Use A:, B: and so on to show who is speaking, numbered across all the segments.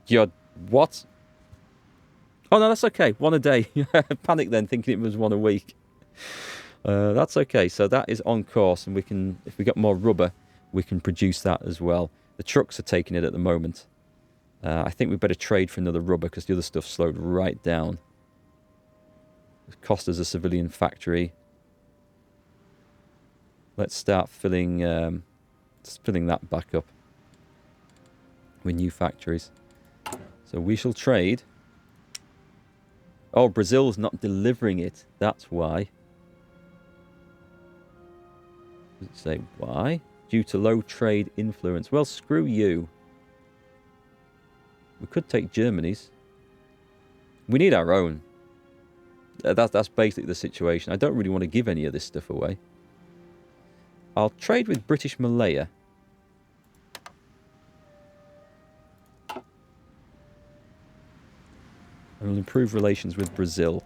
A: You're what? Oh no, that's okay. One a day. I panicked then, thinking it was one a week. That's okay. So that is on course, and we can, if we got more rubber, we can produce that as well. The trucks are taking it at the moment. I think we better trade for another rubber because the other stuff slowed right down. It cost us a civilian factory. Let's start filling that back up with new factories. So we shall trade. Oh, Brazil's not delivering it. That's why. Does it say why? Due to low trade influence. Well, screw you. We could take Germany's. We need our own. That's basically the situation. I don't really want to give any of this stuff away. I'll trade with British Malaya. And we'll improve relations with Brazil.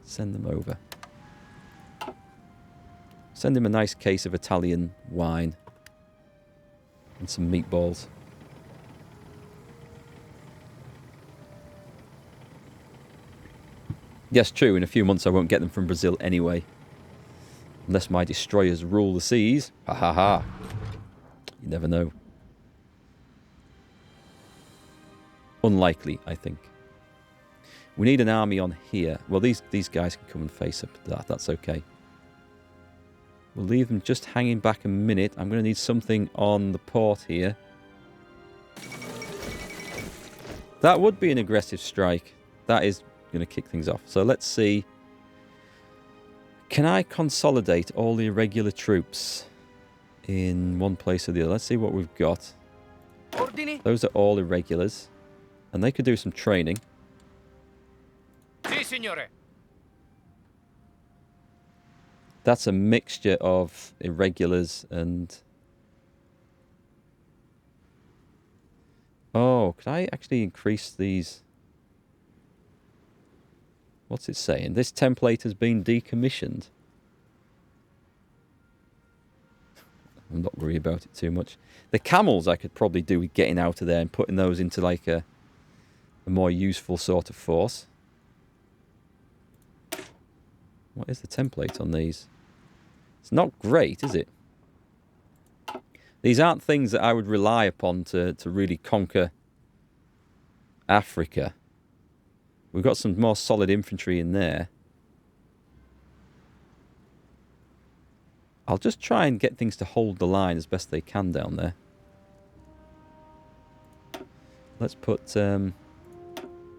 A: Send them over. Send him a nice case of Italian wine. And some meatballs. Yes, true. In a few months I won't get them from Brazil anyway. Unless my destroyers rule the seas. Ha ha ha. You never know. Unlikely, I think. We need an army on here. Well, these guys can come and face up to that. That's okay. We'll leave them just hanging back a minute. I'm going to need something on the port here. That would be an aggressive strike. That is going to kick things off. So let's see. Can I consolidate all the irregular troops in one place or the other? Let's see what we've got. Those are all irregulars. And they could do some training.
B: Si, signore.
A: That's a mixture of irregulars and... Oh, could I actually increase these? What's it saying? This template has been decommissioned. I'm not worried about it too much. The camels I could probably do with getting out of there and putting those into like a more useful sort of force. What is the template on these? It's not great, is it? These aren't things that I would rely upon to really conquer Africa. We've got some more solid infantry in there. I'll just try and get things to hold the line as best they can down there. Let's put...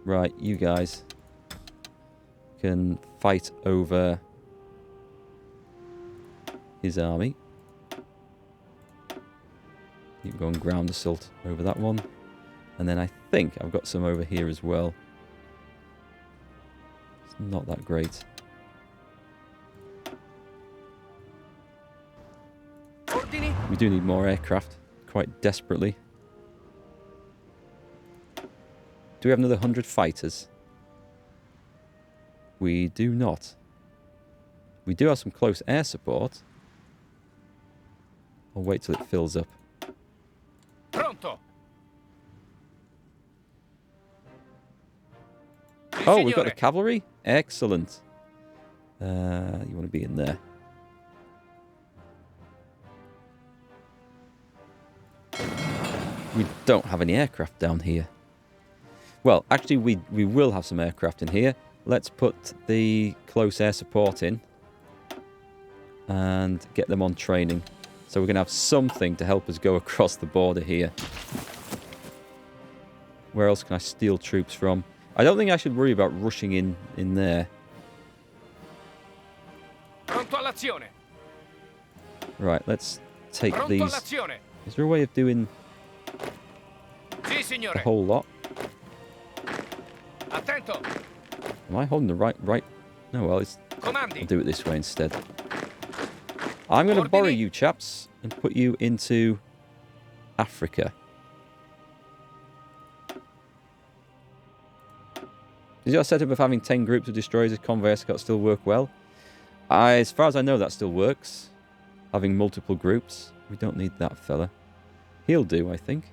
A: right, you guys can fight over his army. You can go and ground assault over that one. And then I think I've got some over here as well. It's not that great. We do need more aircraft, quite desperately. Do we have another 100 fighters? We do not. We do have some close air support. I'll wait till it fills up.
B: Pronto.
A: Oh, we've got the cavalry? Excellent. You want to be in there. We don't have any aircraft down here. Well, actually, we will have some aircraft in here. Let's put the close air support in and get them on training. So we're going to have something to help us go across the border here. Where else can I steal troops from? I don't think I should worry about rushing in there.
B: Pronto all'azione.
A: Right, let's take
B: Pronto
A: these.
B: all'azione.
A: Is there a way of doing
B: Si, signore.
A: the whole lot?
B: Attento.
A: Am I holding the right? No, well, I'll
B: Comandi.
A: do it this way instead. I'm going to borrow you chaps and put you into Africa. Does your setup of having 10 groups of destroyers as convoy escort still work well? As far as I know, that still works. Having multiple groups. We don't need that fella. He'll do, I think.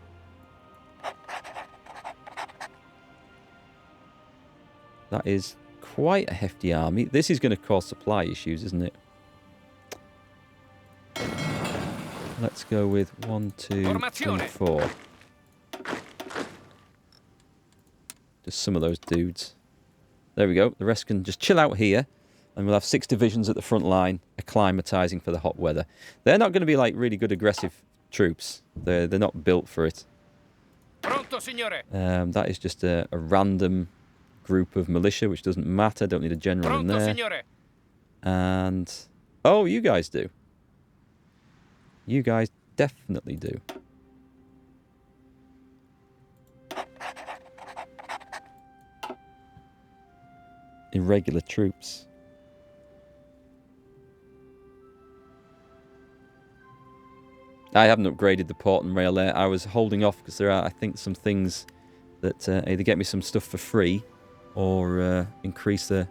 A: That is quite a hefty army. This is going to cause supply issues, isn't it? Let's go with 1, 2, 3, 4. Just some of those dudes. There we go. The rest can just chill out here. And we'll have 6 divisions at the front line, acclimatizing for the hot weather. They're not going to be like really good aggressive troops. They're not built for it.
B: Pronto, signore.
A: That is just a random group of militia, which doesn't matter. Don't need a general in
B: Pronto,
A: there.
B: signore.
A: And... oh, you guys do. You guys definitely do. Irregular troops. I haven't upgraded the port and rail there. I was holding off because there are, I think, some things that either get me some stuff for free or increase the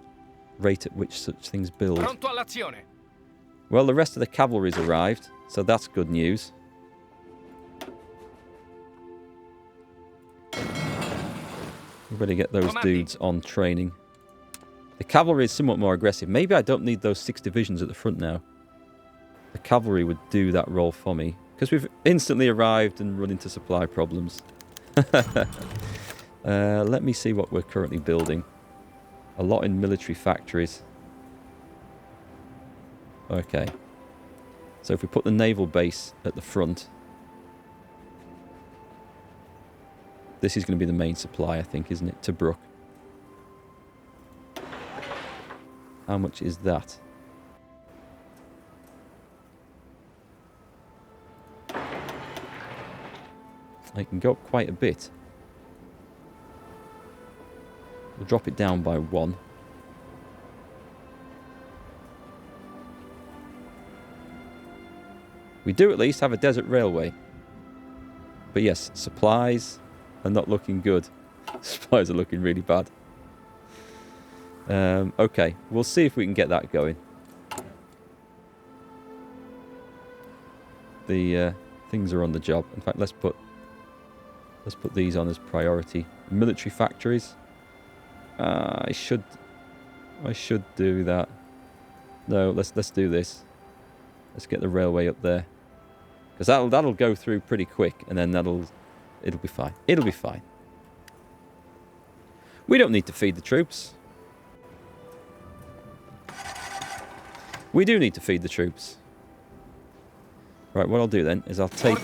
A: rate at which such things build.
B: Pronto all'azione.
A: Well, the rest of the cavalry's arrived, so that's good news. We better get those dudes on training. The cavalry is somewhat more aggressive. Maybe I don't need those 6 divisions at the front now. The cavalry would do that role for me. Because we've instantly arrived and run into supply problems. Let me see what we're currently building. A lot in military factories. Okay. So if we put the naval base at the front. This is going to be the main supply, I think, isn't it? Tobruk. How much is that? I can go up quite a bit. We'll drop it down by 1. We do at least have a desert railway. But yes, supplies are not looking good. Supplies are looking really bad. Okay, we'll see if we can get that going. The things are on the job. In fact, let's put these on as priority. Military factories. I should do that. No, let's do this. Let's get the railway up there, because that'll go through pretty quick, and then it'll be fine. It'll be fine. We don't need to feed the troops. We do need to feed the troops. Right, what I'll do then is I'll take...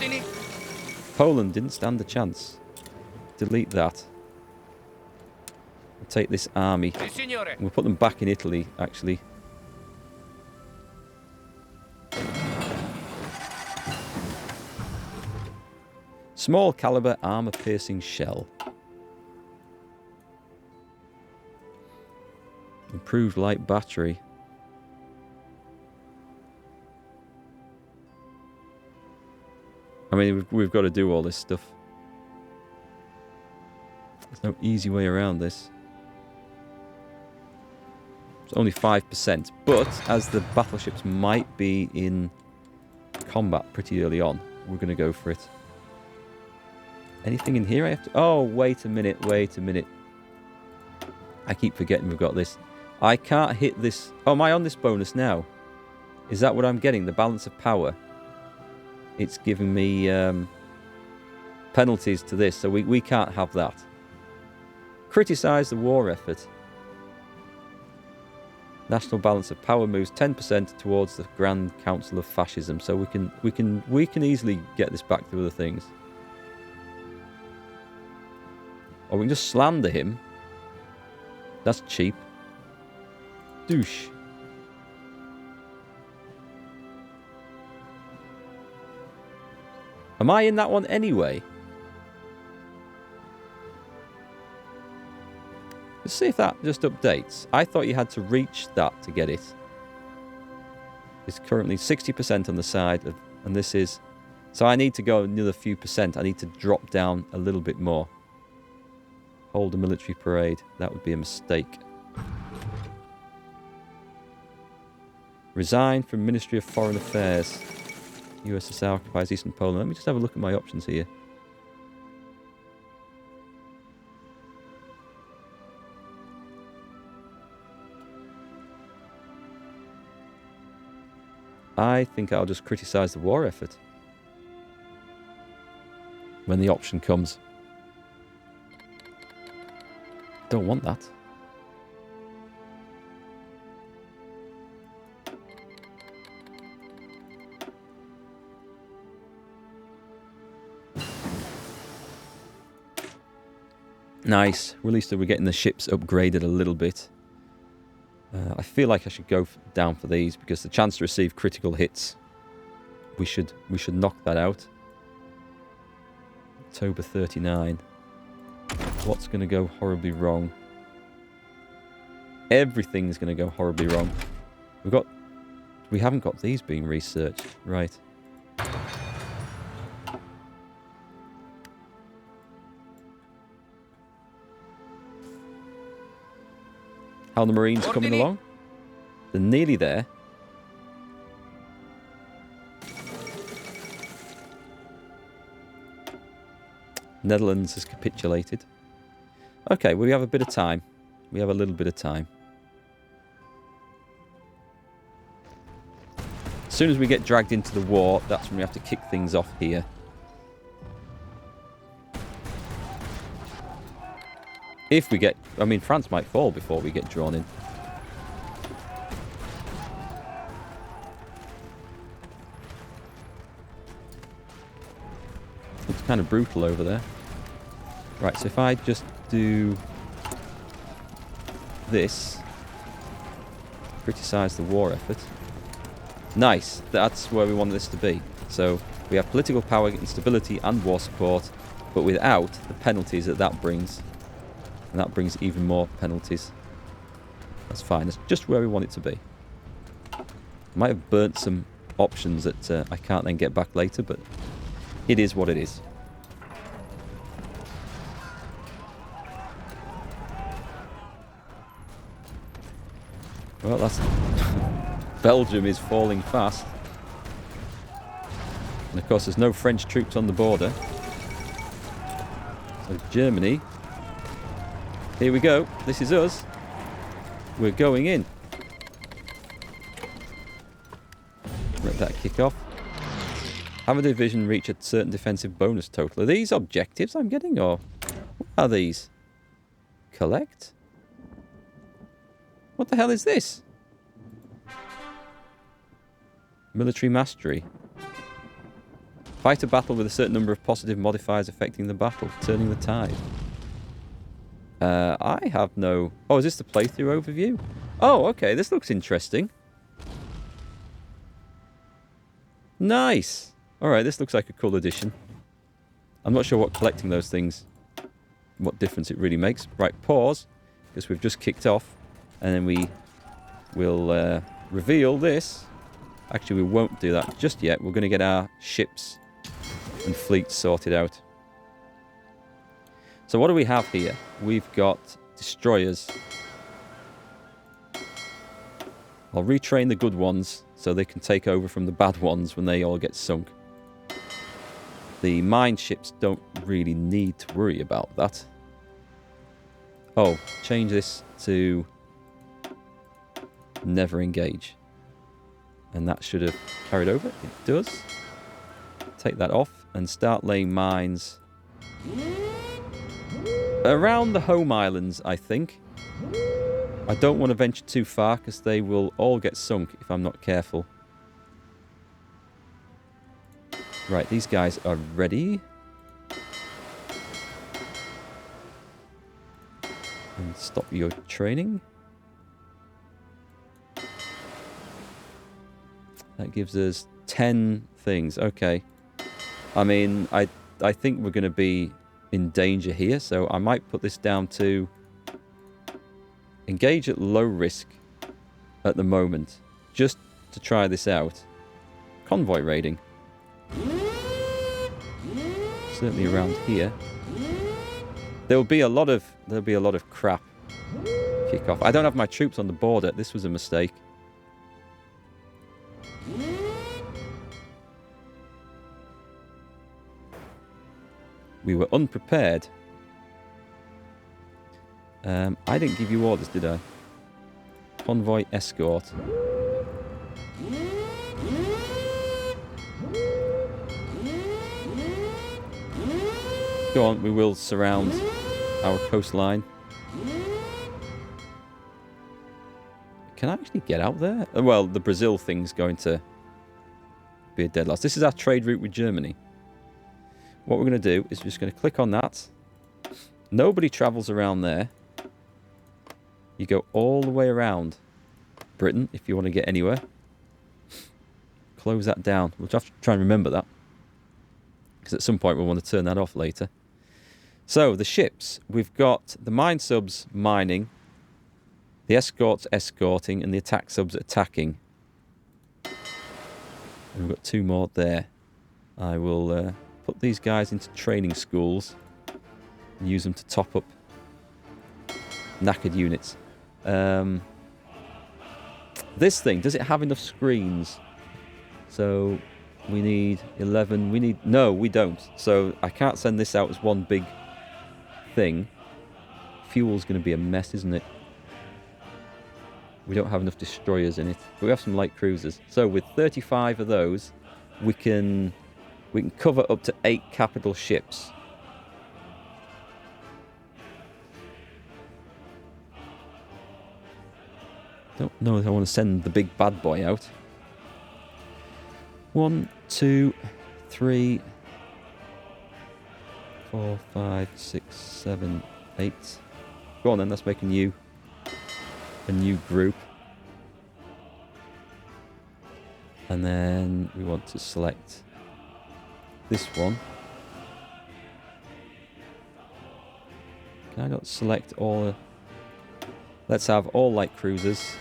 A: Poland didn't stand a chance. Delete that. We'll take this army. And we'll put them back in Italy, actually. Small caliber armor-piercing shell. Improved light battery. I mean, we've got to do all this stuff. There's no easy way around this. It's only 5%, but as the battleships might be in combat pretty early on, we're going to go for it. Anything in here I have to... oh, wait a minute. I keep forgetting we've got this. I can't hit this... oh, am I on this bonus now? Is that what I'm getting? The balance of power? It's giving me penalties to this, so we can't have that. Criticise the war effort. National balance of power moves 10% towards the Grand Council of Fascism, so we can easily get this back to other things. Or we can just slander him. That's cheap. Douche. Am I in that one anyway? Let's see if that just updates. I thought you had to reach that to get it. It's currently 60% on the side, and this is... so I need to go another few percent. I need to drop down a little bit more. Hold a military parade. That would be a mistake. Resign from Ministry of Foreign Affairs. USSR occupies Eastern Poland. Let me just have a look at my options here. I think I'll just criticise the war effort when the option comes. Don't want that. Nice. We're at least we're getting the ships upgraded a little bit. I feel like I should go down for these because the chance to receive critical hits, we should knock that out. October 39. What's going to go horribly wrong? Everything's going to go horribly wrong. We haven't got these being researched, right? How are the Marines coming along? They're nearly there. Netherlands has capitulated. Okay, well, we have a bit of time. We have a little bit of time. As soon as we get dragged into the war, that's when we have to kick things off here. If we get... I mean, France might fall before we get drawn in. Looks kind of brutal over there. Right, so if I just do this, criticise the war effort. Nice, that's where we want this to be. So we have political power, instability and war support, but without the penalties that brings. And that brings even more penalties. That's fine, it's just where we want it to be. I might have burnt some options that I can't then get back later, but it is what it is. Well, that's... Belgium is falling fast. And of course, there's no French troops on the border. So Germany... Here we go. This is us. We're going in. Let that kick off. Have a division reach a certain defensive bonus total. Are these objectives I'm getting, or what are these? Collect? What the hell is this? Military mastery. Fight a battle with a certain number of positive modifiers affecting the battle, turning the tide. I have no... Oh, is this the playthrough overview? Oh, okay, this looks interesting. Nice! Alright, this looks like a cool addition. I'm not sure what collecting those things, what difference it really makes. Right, pause, because we've just kicked off. And then we will reveal this. Actually, we won't do that just yet. We're going to get our ships and fleets sorted out. So what do we have here? We've got destroyers. I'll retrain the good ones so they can take over from the bad ones when they all get sunk. The mine ships don't really need to worry about that. Oh, change this to never engage. And that should have carried over. It does. Take that off and start laying mines around the home islands, I think. I don't want to venture too far because they will all get sunk if I'm not careful. Right, these guys are ready. And stop your training. That gives us 10 things. Okay. I mean, I think we're going to be in danger here, so I might put this down to engage at low risk at the moment, just to try this out. Convoy raiding. Certainly around here. There'll be a lot of crap kick off. I don't have my troops on the border. This was a mistake. We were unprepared. I didn't give you orders, did I? Convoy escort. Go on, we will surround our coastline. Can I actually get out there? Well, the Brazil thing's going to be a dead loss. This is our trade route with Germany. What we're going to do is we're just going to click on that. Nobody travels around there. You go all the way around Britain if you want to get anywhere. Close that down. We'll have to try and remember that, because at some point we'll want to turn that off later. So, the ships. We've got the mine subs mining, the escorts escorting, and the attack subs attacking. And we've got 2 more there. I will put these guys into training schools and use them to top up knackered units. This thing, does it have enough screens? So we need 11. No, we don't. So I can't send this out as one big thing. Fuel's going to be a mess, isn't it? We don't have enough destroyers in it, but we have some light cruisers. So with 35 of those, we can cover up to 8 capital ships. Don't know if I want to send the big bad boy out. 1, 2, 3, 4, 5, 6, 7, 8. Go on then, let's make a new group. And then we want to select this one. Can I not select all? Let's have all light cruisers.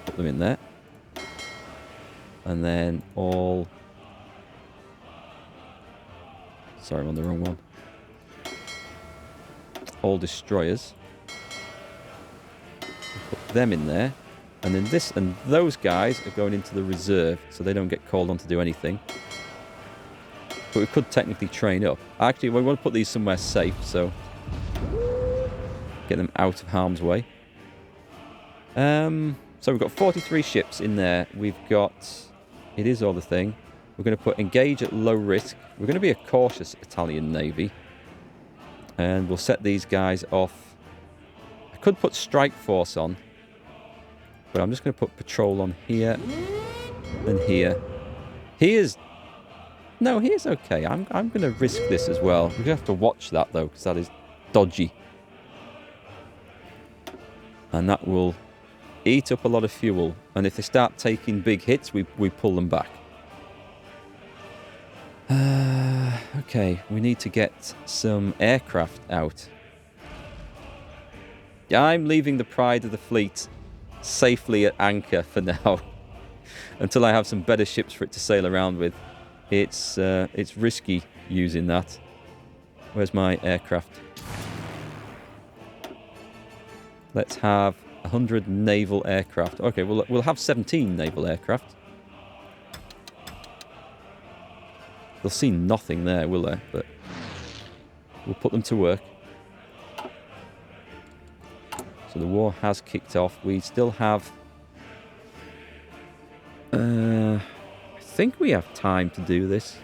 A: Put them in there. And then all... Sorry, I'm on the wrong one. All destroyers. Put them in there. And then this and those guys are going into the reserve, so they don't get called on to do anything. But we could technically train up. Actually, we want to put these somewhere safe, so... Get them out of harm's way. So we've got 43 ships in there. We've got... It is all the thing. We're going to put engage at low risk. We're going to be a cautious Italian navy. And we'll set these guys off. I could put strike force on. But I'm just going to put patrol on here. And here. Here's... No, here's okay. I'm going to risk this as well. We have to watch that though, because that is dodgy. And that will eat up a lot of fuel. And if they start taking big hits, we pull them back. Okay, we need to get some aircraft out. Yeah, I'm leaving the pride of the fleet safely at anchor for now. Until I have some better ships for it to sail around with. It's risky using that. Where's my aircraft? Let's have 100 naval aircraft. Okay, we'll have 17 naval aircraft. They'll see nothing there, will they? But we'll put them to work. So the war has kicked off. We still have... I think we have time to do this.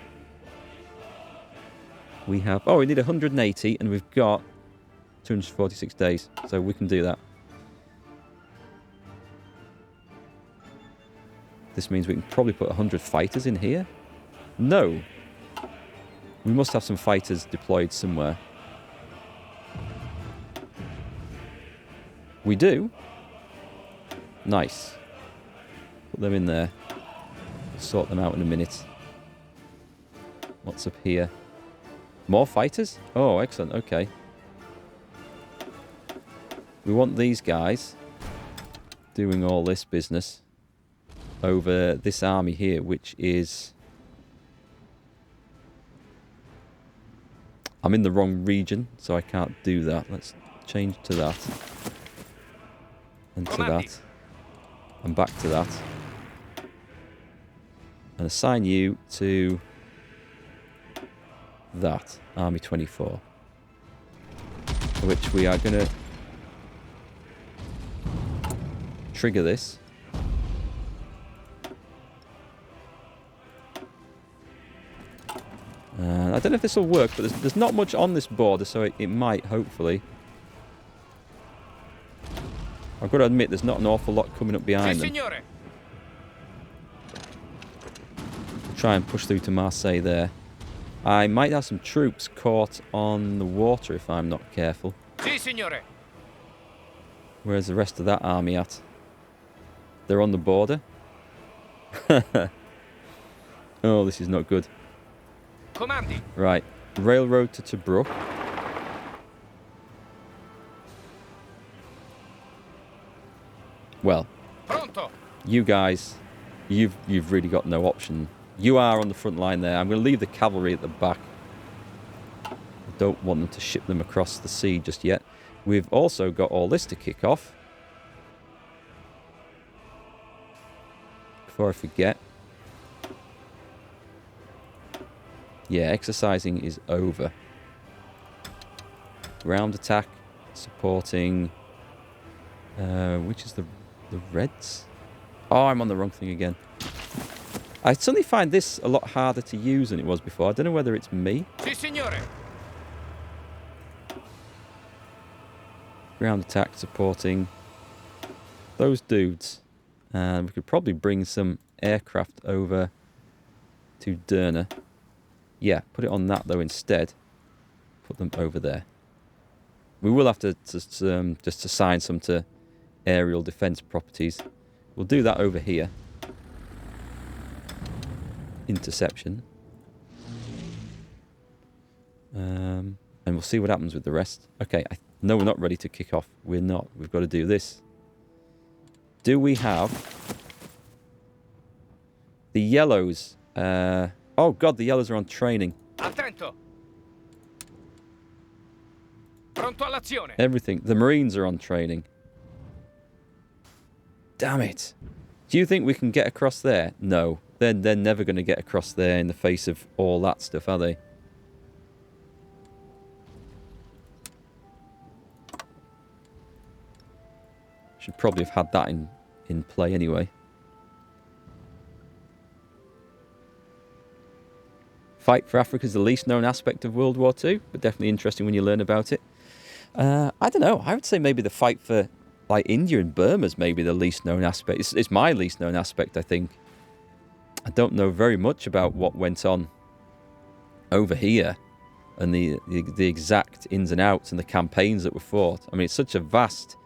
A: We have... Oh, we need 180 and we've got 246 days. So we can do that. This means we can probably put 100 fighters in here. No. We must have some fighters deployed somewhere. We do. Nice. Put them in there. We'll sort them out in a minute. What's up here? More fighters? Oh, excellent. Okay. We want these guys doing all this business over this army here, which is... I'm in the wrong region, so I can't do that. Let's change to that. And to that. And back to that. And assign you to that. Army 24. Which we are going to trigger this. I don't know if this will work, but there's not much on this border, so it might, hopefully. I've got to admit, there's not an awful lot coming up behind them. Try and push through to Marseille there. I might have some troops caught on the water if I'm not careful.
B: Si, signore.
A: Where's the rest of that army at? They're on the border. Oh, this is not good.
B: Comandi.
A: Right. Railroad to Tobruk. Well,
B: Pronto.
A: you guys, you've really got no option. You are on the front line there. I'm going to leave the cavalry at the back. I don't want them to ship them across the sea just yet. We've also got all this to kick off. Before I forget. Yeah, exercising is over. Ground attack, supporting... which is the Reds? Oh, I'm on the wrong thing again. I suddenly find this a lot harder to use than it was before. I don't know whether it's me.
B: Si, signore.
A: Ground attack supporting those dudes. And we could probably bring some aircraft over to Derna. Yeah, put it on that though instead. Put them over there. We will have to just assign some to aerial defense properties. We'll do that over here. Interception. And we'll see what happens with the rest. Okay, no, we're not ready to kick off. We're not. We've got to do this. Do we have the yellows? Oh god, the yellows are on training.
B: Attento. Pronto all'azione.
A: Everything. The Marines are on training. Damn it. Do you think we can get across there? No. They're never going to get across there in the face of all that stuff, are they? Should probably have had that in play anyway. Fight for Africa is the least known aspect of World War II, but definitely interesting when you learn about it. I don't know. I would say maybe the fight for like India and Burma is maybe the least known aspect. It's my least known aspect, I think. I don't know very much about what went on over here and the exact ins and outs and the campaigns that were fought. I mean, it's such a vast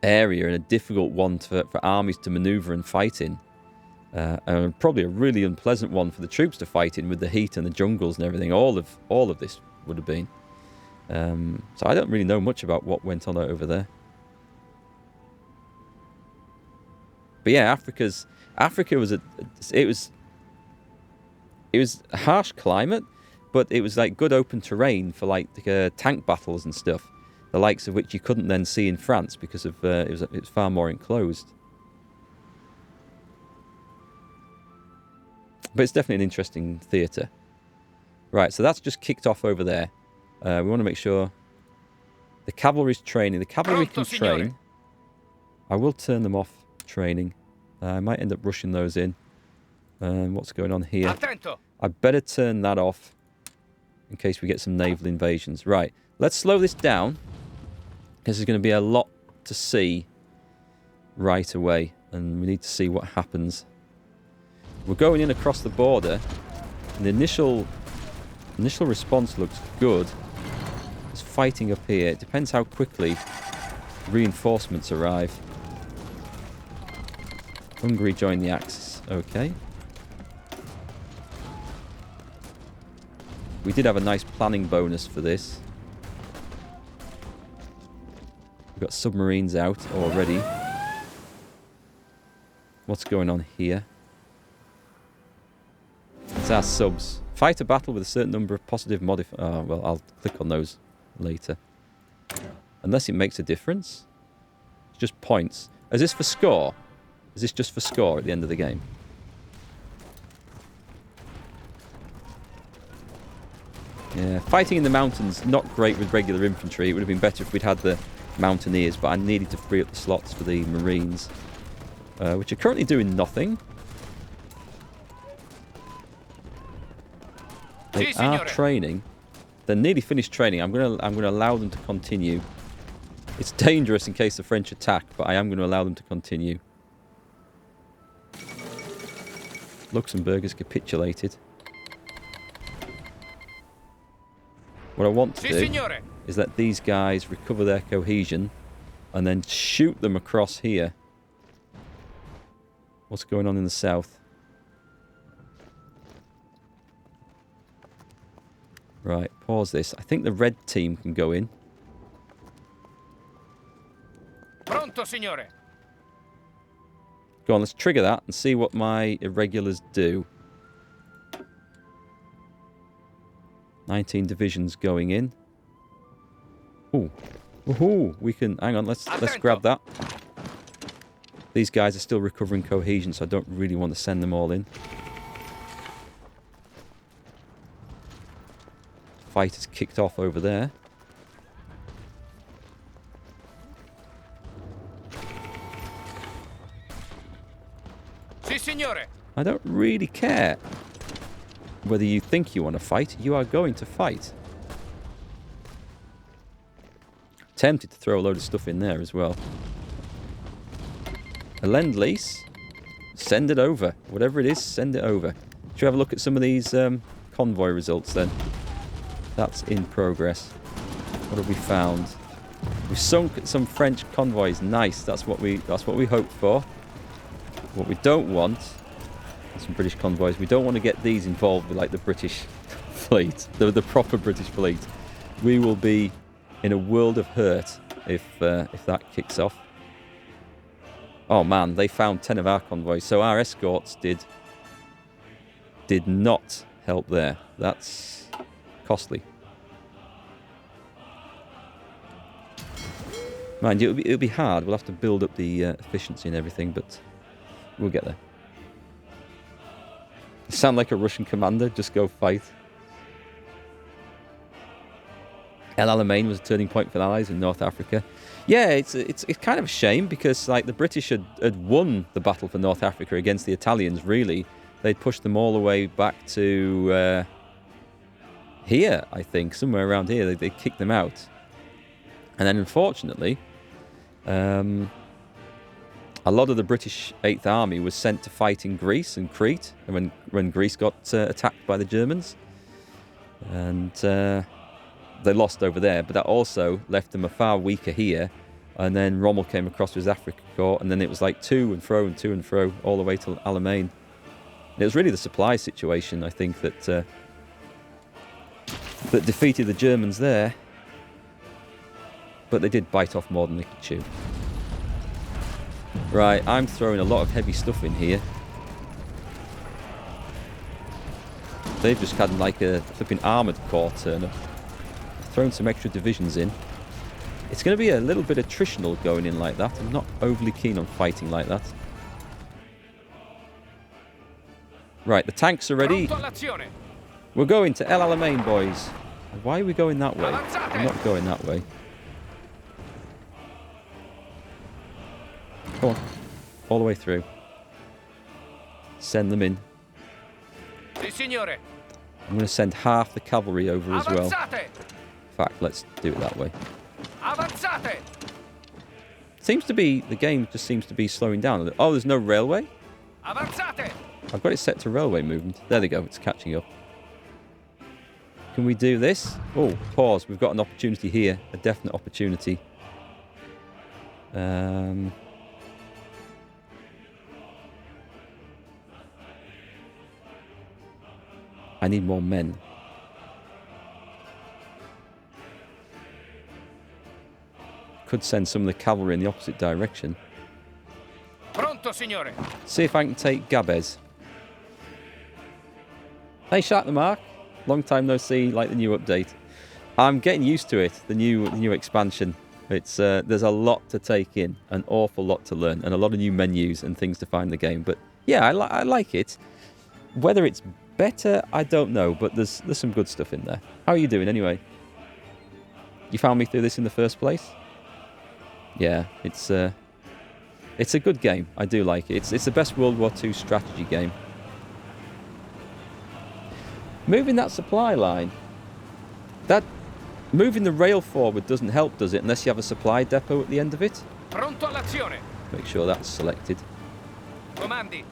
A: area and a difficult one for armies to maneuver and fight in. And probably a really unpleasant one for the troops to fight in with the heat and the jungles and everything. All of this would have been. So I don't really know much about what went on over there. But yeah, Africa was it was a harsh climate, but it was like good open terrain for like tank battles and stuff, the likes of which you couldn't then see in France because of it was far more enclosed. But it's definitely an interesting theatre. Right, so that's just kicked off over there. We want to make sure the cavalry's training. The cavalry can train. I will turn them off training. I might end up rushing those in. What's going on here?
B: Attento.
A: I better turn that off in case we get some naval invasions. Right, let's slow this down because there's going to be a lot to see right away, and we need to see what happens. We're going in across the border, and the initial response looks good. There's fighting up here. It depends how quickly reinforcements arrive. Hungary joined the Axis. Okay. We did have a nice planning bonus for this. We've got submarines out already. What's going on here? It's our subs. Fight a battle with a certain number of positive modifiers. Oh, well, I'll click on those later. Unless it makes a difference. It's just points. Is this for score? Is this just for score at the end of the game? Yeah, fighting in the mountains, not great with regular infantry. It would have been better if we'd had the mountaineers, but I needed to free up the slots for the marines, which are currently doing nothing. They are training. They're nearly finished training. I'm gonna allow them to continue. It's dangerous in case the French attack, but I am going to allow them to continue. Luxembourg has capitulated. What I want to do is let these guys recover their cohesion and then shoot them across here. What's going on in the south? Right, pause this. I think the red team can go in.
B: Pronto, signore.
A: Go on, let's trigger that and see what my irregulars do. 19 divisions going in. Ooh. Woohoo! We can... Hang on, let's grab that. These guys are still recovering cohesion, so I don't really want to send them all in. Fight has kicked off over there.
B: Si, signore.
A: I don't really care whether you think you want to fight. You are going to fight. Tempted to throw a load of stuff in there as well. A lend-lease. Send it over. Whatever it is, send it over. Should we have a look at some of these convoy results then? That's in progress. What have we found? We've sunk some French convoys. Nice. That's what we hoped for. What we don't want is some British convoys. We don't want to get these involved with like the British fleet, the proper British fleet. We will be in a world of hurt if that kicks off. Oh man, they found 10 of our convoys, so our escorts did not help there. That's costly. Mind you, it'll be hard. We'll have to build up the efficiency and everything, but we'll get there. You sound like a Russian commander. Just go fight. El Alamein was a turning point for the Allies in North Africa. Yeah, it's kind of a shame because like the British had won the battle for North Africa against the Italians. Really, they'd pushed them all the way back to here, I think, somewhere around here. They kicked them out, and then unfortunately, a lot of the British 8th Army was sent to fight in Greece and Crete, and when Greece got attacked by the Germans, and they lost over there, but that also left them a far weaker here. And then Rommel came across with his Africa Corps, and then it was like to and fro all the way to Alamein. It was really the supply situation, I think, that defeated the Germans there. But they did bite off more than they could chew. Right, I'm throwing a lot of heavy stuff in here. They've just had like a flipping armoured corps turn up. Thrown some extra divisions in. It's going to be a little bit attritional going in like that. I'm not overly keen on fighting like that. Right, the tanks are ready. We're going to El Alamein, boys. Why are we going that way? I'm not going that way. Come on. All the way through. Send them in. I'm going to send half the cavalry over as well. In fact, let's do it that way. Seems to be, the game just seems to be slowing down. Oh, there's no railway? I've got it set to railway movement. There they go, it's catching up. Can we do this? Oh, pause. We've got an opportunity here. A definite opportunity. I need more men. Could send some of the cavalry in the opposite direction.
B: Pronto, signore.
A: See if I can take Gabez. Hey, Shark the Mark. Long time no see, like the new update. I'm getting used to it, the new expansion. It's there's a lot to take in, an awful lot to learn, and a lot of new menus and things to find in the game. But yeah, I like it. Whether it's Better, I don't know, but there's some good stuff in there. How are you doing anyway? You found me through this in the first place? Yeah, it's a good game. I do like it. It's the best World War II strategy game. Moving that supply line, moving the rail forward doesn't help, does it? Unless you have a supply depot at the end of it.
B: Pronto all'azione.
A: Make sure that's selected.
B: Comandi.